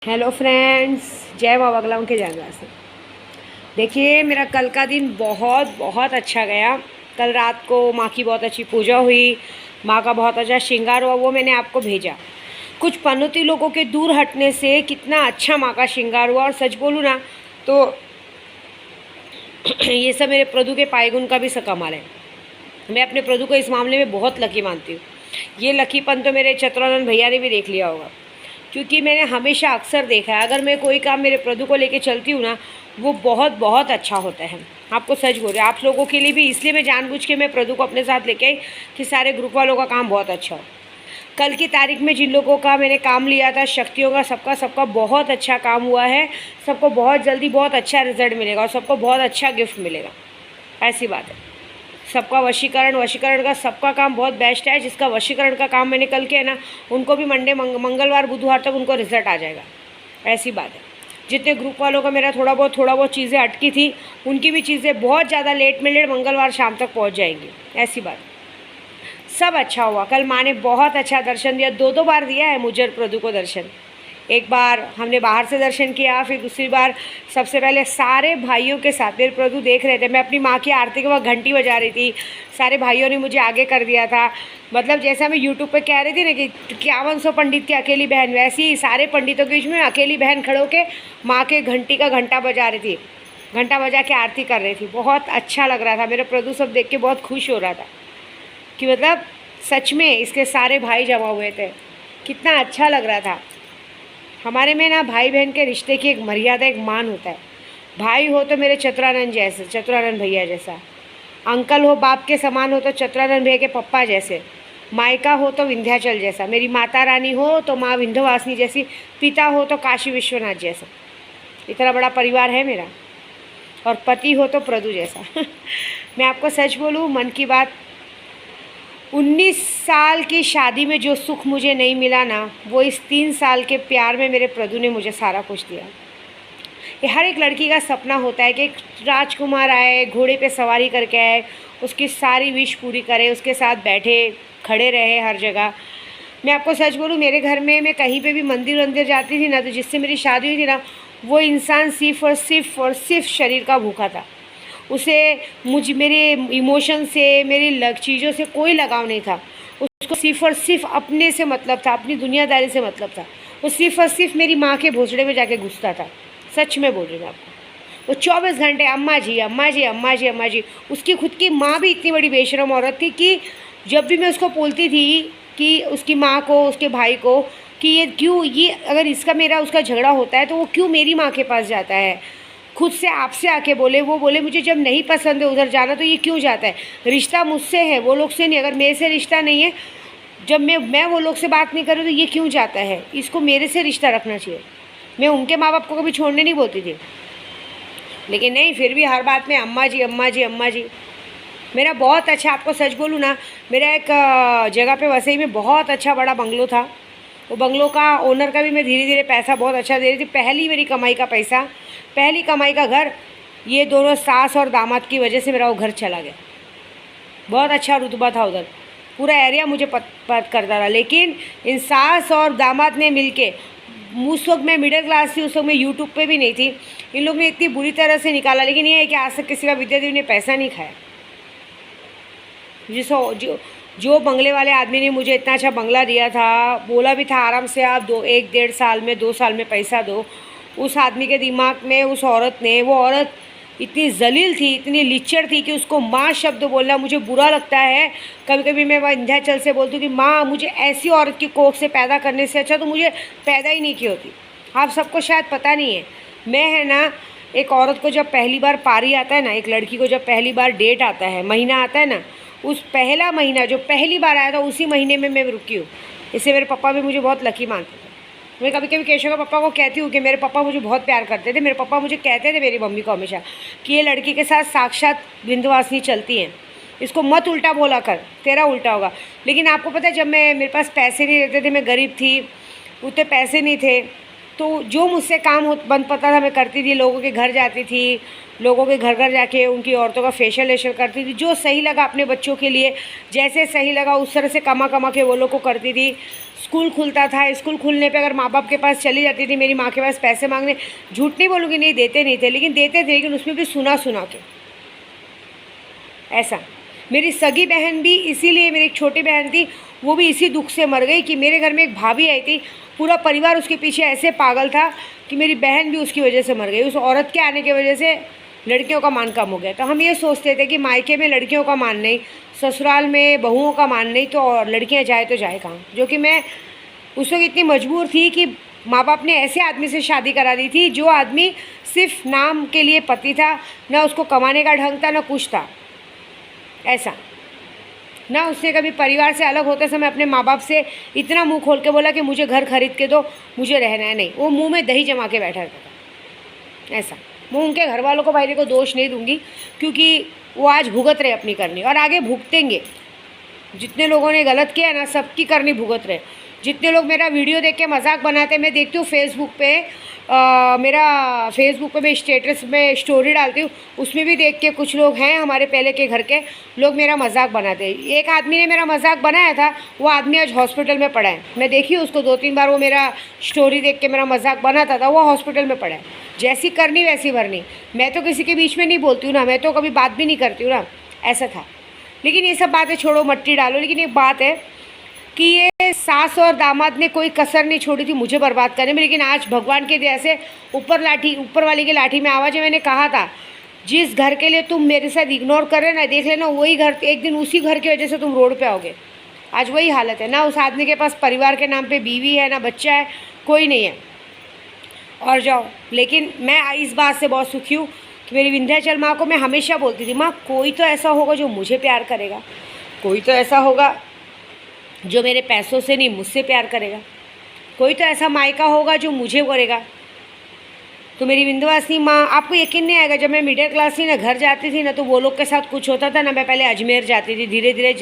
Hello friends, जय माँ बगलाम के जानवर से। देखिए, मेरा कल का दिन बहुत बहुत अच्छा गया। कल रात को माँ की बहुत अच्छी पूजा हुई, माँ का बहुत अच्छा श्रृंगार हुआ, वो मैंने आपको भेजा। कुछ पनौती लोगों के दूर हटने से कितना अच्छा माँ का श्रृंगार हुआ। और सच बोलूँ ना तो ये सब मेरे प्रभु के पायगुण का भी कमाल है। मैं अपने प्रभु को इस मामले में बहुत लकी मानती हूँ। ये लकीपन तो मेरे चतुरानंद भैया ने भी देख लिया होगा, क्योंकि मैंने हमेशा अक्सर देखा है, अगर मैं कोई काम मेरे प्रभु को लेके चलती हूँ ना, वो बहुत बहुत अच्छा होता है। आपको सच बोल रहे, आप लोगों के लिए भी। इसलिए मैं जानबूझ के मैं प्रभु को अपने साथ लेके आई कि सारे ग्रुप वालों का काम बहुत अच्छा हो। कल की तारीख में जिन लोगों का मैंने काम लिया था, शक्तियों का, सबका बहुत अच्छा काम हुआ है। सबको बहुत जल्दी बहुत अच्छा रिजल्ट मिलेगा और सबको बहुत अच्छा गिफ्ट मिलेगा। ऐसी बात है। सबका वशीकरण का सबका काम बहुत बेस्ट है। जिसका वशीकरण का काम मैंने कल किया ना, उनको भी मंगलवार बुधवार तक उनको रिजल्ट आ जाएगा। ऐसी बात है। जितने ग्रुप वालों का मेरा थोड़ा बहुत चीज़ें अटकी थी, उनकी भी चीज़ें बहुत ज़्यादा लेट में लेट मंगलवार शाम तक पहुंच जाएंगी। ऐसी बात। सब अच्छा हुआ। कल माँ ने बहुत अच्छा दर्शन दिया। दो बार दिया है मुझे प्रभु को दर्शन। एक बार हमने बाहर से दर्शन किया, फिर दूसरी बार सबसे पहले सारे भाइयों के साथ मेरे प्रभु देख रहे थे। मैं अपनी माँ की आरती के वक्त घंटी बजा रही थी। सारे भाइयों ने मुझे आगे कर दिया था। मतलब जैसा मैं यूट्यूब पे कह रही थी ना कि 5100 पंडित की अकेली बहन, वैसी ही सारे पंडितों के बीच में अकेली बहन खड़ो के माँ के घंटी का घंटा बजा रही थी। घंटा बजा के आरती कर रही थी। बहुत अच्छा लग रहा था। मेरा प्रभु सब देख के बहुत खुश हो रहा था कि मतलब सच में इसके सारे भाई जमा हुए थे। कितना अच्छा लग रहा था। हमारे में ना भाई बहन के रिश्ते की एक मर्यादा, एक मान होता है। भाई हो तो मेरे चतुरानंद भैया जैसा, अंकल हो बाप के समान हो तो चतुरानंद भैया के पप्पा जैसे, मायका हो तो विंध्याचल जैसा, मेरी माता रानी हो तो माँ विंध्यवासिनी जैसी, पिता हो तो काशी विश्वनाथ जैसा। इतना बड़ा परिवार है मेरा। और पति हो तो प्रभु जैसा। मैं आपको सच बोलूँ, मन की बात, 19 साल की शादी में जो सुख मुझे नहीं मिला ना, वो इस 3 साल के प्यार में मेरे प्रभु ने मुझे सारा कुछ दिया। ये हर एक लड़की का सपना होता है कि एक राजकुमार आए, घोड़े पे सवारी करके आए, उसकी सारी विश पूरी करे, उसके साथ बैठे खड़े रहे हर जगह। मैं आपको सच बोलूँ, मेरे घर में मैं कहीं पे भी मंदिर जाती थी ना, तो जिससे मेरी शादी हुई थी ना, वो इंसान सिर्फ शरीर का भूखा था। उसे मेरे इमोशन से, मेरी चीज़ों से कोई लगाव नहीं था। उसको सिर्फ़ और सिर्फ अपने से मतलब था, अपनी दुनियादारी से मतलब था। वो सिर्फ़ और सिर्फ मेरी माँ के भोसड़े में जाके घुसता था। सच में बोल रही हूँ आपको। वो 24 घंटे अम्मा जी अम्मा जी अम्मा जी अम्मा जी। उसकी खुद की माँ भी इतनी बड़ी बेशरम औरत थी कि जब भी मैं उसको बोलती थी कि उसकी माँ को, उसके भाई को, कि ये क्यों, ये अगर इसका मेरा उसका झगड़ा होता है तो वो क्यों मेरी माँ के पास जाता है, खुद से आपसे आके बोले। वो बोले मुझे जब नहीं पसंद है उधर जाना तो ये क्यों जाता है। रिश्ता मुझसे है, वो लोग से नहीं। अगर मेरे से रिश्ता नहीं है, जब मैं वो लोग से बात नहीं करूँ तो ये क्यों जाता है। इसको मेरे से रिश्ता रखना चाहिए। मैं उनके माँ बाप को कभी छोड़ने नहीं बोलती थी, लेकिन नहीं, फिर भी हर बात में अम्मा जी अम्मा जी अम्मा जी। मेरा बहुत अच्छा, आपको सच बोलूँ ना, मेरा एक जगह पे वसई में बहुत अच्छा बड़ा बंगलो था। वो बंगलो का ओनर का भी मैं धीरे धीरे पैसा बहुत अच्छा दे रही थी। पहली मेरी कमाई का पैसा, पहली कमाई का घर, ये दोनों सास और दामाद की वजह से मेरा वो घर चला गया। बहुत अच्छा रुतबा था उधर, पूरा एरिया मुझे पत करता था। लेकिन इन सास और दामाद ने मिलके, उस वक्त मैं मिडिल क्लास थी, उस वक्त मैं यूट्यूब पे भी नहीं थी, इन लोग ने इतनी बुरी तरह से निकाला। लेकिन ये है कि आज तक किसी का विद्यादेवी ने पैसा नहीं खाया। जो बंगले वाले आदमी ने मुझे इतना अच्छा बंगला दिया था, बोला भी था आराम से आप 1-1.5 साल में, 2 साल में पैसा दो, उस आदमी के दिमाग में, उस औरत ने, वो औरत इतनी जलील थी, इतनी लिच्चड़ थी कि उसको माँ शब्द बोलना मुझे बुरा लगता है। कभी कभी मैं विंध्याचल से बोलती हूँ कि माँ, मुझे ऐसी औरत की कोख से पैदा करने से अच्छा तो मुझे पैदा ही नहीं की होती। आप सबको शायद पता नहीं है, मैं है ना, एक औरत को जब पहली बार पारी आता है ना, एक लड़की को जब पहली बार डेट आता है, महीना आता है ना, उस पहला महीना जो पहली बार आया था, उसी महीने में मैं रुकी हूँ। इससे मेरे पापा भी मुझे बहुत लकी मानते थे। मैं कभी कभी केशव के पापा को कहती हूँ कि मेरे पापा मुझे बहुत प्यार करते थे। मेरे पापा मुझे कहते थे, मेरी मम्मी को हमेशा, कि ये लड़की के साथ साक्षात विंध्यवासिनी चलती हैं, इसको मत उल्टा बोला कर, तेरा उल्टा होगा। लेकिन आपको पता है, जब मेरे पास पैसे नहीं रहते थे, मैं गरीब थी, उतने पैसे नहीं थे, तो जो मुझसे काम बन पता था मैं करती थी। लोगों के घर जाती थी, लोगों के घर घर जाके उनकी औरतों का फेशियल वेशियल करती थी। जो सही लगा अपने बच्चों के लिए, जैसे सही लगा उस तरह से कमा के वो लोग को करती थी। स्कूल खुलता था, स्कूल खुलने पे अगर माँ बाप के पास चली जाती थी मेरी माँ के पास पैसे मांगने, झूठ नहीं बोलूँगी नहीं देते नहीं थे, लेकिन देते थे, लेकिन उसमें भी सुना सुना के। ऐसा मेरी सगी बहन भी, इसीलिए मेरी एक छोटी बहन थी, वो भी इसी दुख से मर गई कि मेरे घर में एक भाभी आई थी, पूरा परिवार उसके पीछे ऐसे पागल था कि मेरी बहन भी उसकी वजह से मर गई। उस औरत के आने की वजह से लड़कियों का मान कम हो गया। तो हम ये सोचते थे कि मायके में लड़कियों का मान नहीं, ससुराल में बहुओं का मान नहीं, तो और लड़कियां जाए तो जाए कहाँ। जो कि मैं उस वक्त इतनी मजबूर थी कि माँ बाप ने ऐसे आदमी से शादी करा दी थी जो आदमी सिर्फ नाम के लिए पति था, ना उसको कमाने का ढंग था, ना कुछ था ऐसा। ना उसने कभी परिवार से अलग होते समय अपने माँ बाप से इतना मुंह खोल के बोला कि मुझे घर खरीद के दो, मुझे रहना है। नहीं, वो मुंह में दही जमा के बैठा रहता था ऐसा। मैं उनके घर वालों को भाई को दोष नहीं दूंगी, क्योंकि वो आज भुगत रहे अपनी करनी, और आगे भुगतेंगे। जितने लोगों ने गलत किया ना, सबकी करनी भुगत रहे। जितने लोग मेरा वीडियो देख के मजाक बनाते, मैं देखती हूँ फेसबुक पे, मेरा फेसबुक पे मैं स्टेटस में स्टोरी डालती हूँ, उसमें भी देख के कुछ लोग हैं हमारे पहले के घर के लोग मेरा मजाक बनाते हैं। एक आदमी ने मेरा मजाक बनाया था, वो आदमी आज हॉस्पिटल में पड़ा है। मैं देखी उसको 2-3 बार, वो मेरा स्टोरी देख के मेरा मजाक बनाता था, वो हॉस्पिटल में पड़ा है। जैसी करनी वैसी भरनी। मैं तो किसी के बीच में नहीं बोलती हूँ ना, मैं तो कभी बात भी नहीं करती हूँ ना, ऐसा था। लेकिन ये सब बातें छोड़ो, मट्टी डालो। लेकिन एक बात है कि ये सास और दामाद ने कोई कसर नहीं छोड़ी थी मुझे बर्बाद करने में। लेकिन आज भगवान की दया से ऊपर वाली की लाठी में आवाज़ है। मैंने कहा था, जिस घर के लिए तुम मेरे साथ इग्नोर कर रहे ना, देख लेना वही घर एक दिन उसी घर की वजह से तुम रोड पे आओगे। आज वही हालत है। ना उस आदमी के पास परिवार के नाम पे बीवी है, ना बच्चा है, कोई नहीं है, और जाओ। लेकिन मैं इस बात से बहुत सुखी हूँ कि मेरी विंध्याचल माँ को मैं हमेशा बोलती थी, माँ कोई तो ऐसा होगा जो मुझे प्यार करेगा, कोई तो ऐसा होगा जो मेरे पैसों से नहीं मुझसे प्यार करेगा, कोई तो ऐसा मायका होगा जो मुझे करेगा। तो मेरी विंध्यवासिनी माँ, आपको यकीन नहीं आएगा, जब मैं मिडिल क्लास थी ना, घर जाती थी ना, तो वो लोग के साथ कुछ होता था ना, मैं पहले अजमेर जाती थी, धीरे धीरे